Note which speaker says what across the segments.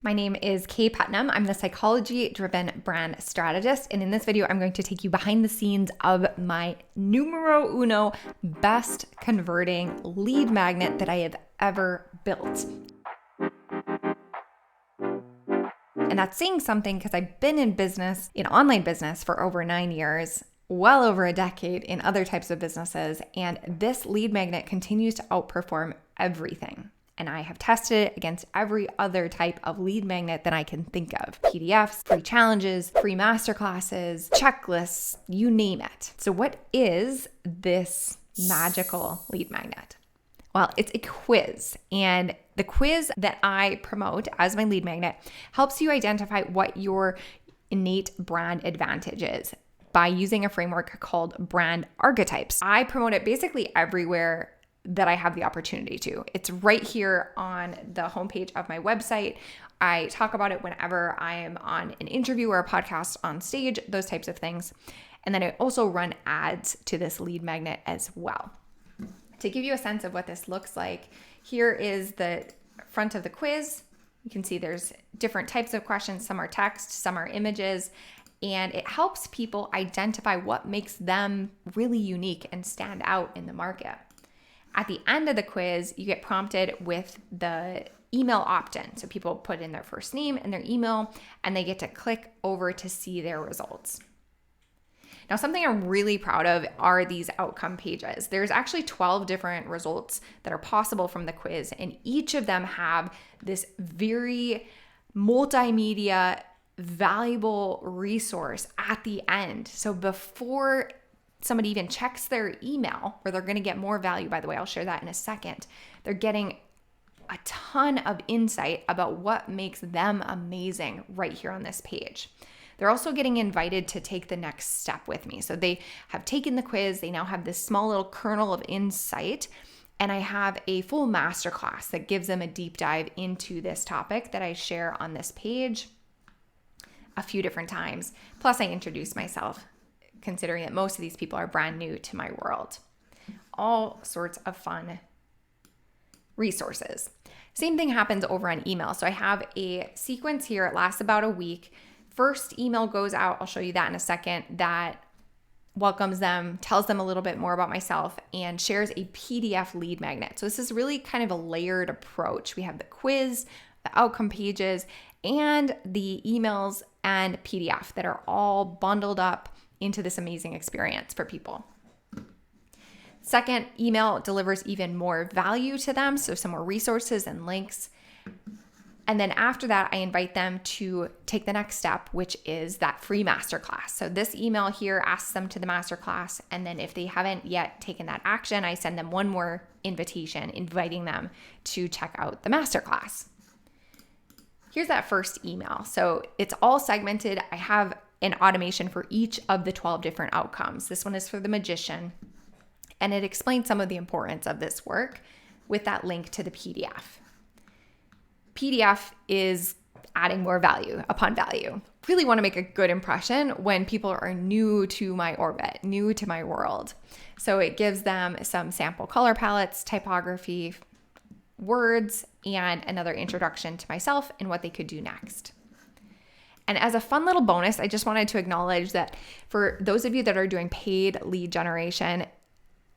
Speaker 1: My name is Kaye Putnam. I'm the psychology-driven brand strategist, and in this video, I'm going to take you behind the scenes of my numero uno best converting lead magnet that I have ever built. And that's saying something because I've been in business, in online business, for over 9 years, well over a decade in other types of businesses, and this lead magnet continues to outperform everything. And I have tested it against every other type of lead magnet that I can think of. PDFs, free challenges, free masterclasses, checklists, you name it. So what is this magical lead magnet? Well, it's a quiz, and the quiz that I promote as my lead magnet helps you identify what your innate brand advantage is by using a framework called brand archetypes. I promote it basically everywhere that I have the opportunity to. It's right here on the homepage of my website. I talk about it whenever I am on an interview or a podcast on stage, those types of things. And then I also run ads to this lead magnet as well. To give you a sense of what this looks like, here is the front of the quiz. You can see there's different types of questions. Some are text, some are images, and it helps people identify what makes them really unique and stand out in the market. At the end of the quiz, you get prompted with the email opt-in. So people put in their first name and their email, and they get to click over to see their results. Now, something I'm really proud of are these outcome pages. There's actually 12 different results that are possible from the quiz, and each of them have this very multimedia, valuable resource at the end. So before somebody even checks their email, where they're going to get more value, by the way, I'll share that in a second, they're getting a ton of insight about what makes them amazing right here on this page. They're also getting invited to take the next step with me. So they have taken the quiz, they now have this small little kernel of insight, and I have a full masterclass that gives them a deep dive into this topic that I share on this page a few different times. Plus, I introduce myself, considering that most of these people are brand new to my world. All sorts of fun resources. Same thing happens over on email. So I have a sequence here. It lasts about a week. First email goes out, I'll show you that in a second, that welcomes them, tells them a little bit more about myself, and shares a PDF lead magnet. So this is really kind of a layered approach. We have the quiz, the outcome pages, and the emails and PDF that are all bundled up into this amazing experience for people. Second email delivers even more value to them, so some more resources and links. And then after that, I invite them to take the next step, which is that free masterclass. So this email here asks them to the masterclass, and then if they haven't yet taken that action, I send them one more invitation, inviting them to check out the masterclass. Here's that first email. So it's all segmented. I have an automation for each of the 12 different outcomes. This one is for the magician, and it explains some of the importance of this work with that link to the PDF. PDF is adding more value upon value. Really want to make a good impression when people are new to my orbit, new to my world. So it gives them some sample color palettes, typography, words, and another introduction to myself and what they could do next. And as a fun little bonus, I just wanted to acknowledge that for those of you that are doing paid lead generation,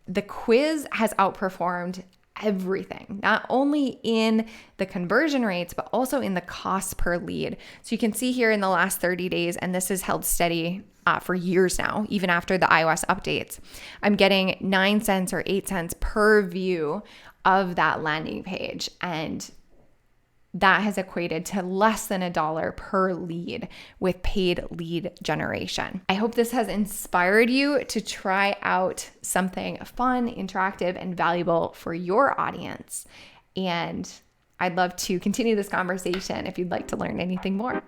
Speaker 1: the quiz has outperformed everything, not only in the conversion rates, but also in the cost per lead. So you can see here in the last 30 days, and this has held steady for years now, even after the iOS updates, I'm getting 9 cents or 8 cents per view of that landing page. And that has equated to less than $1 per lead with paid lead generation. I hope this has inspired you to try out something fun, interactive, and valuable for your audience. And I'd love to continue this conversation if you'd like to learn anything more.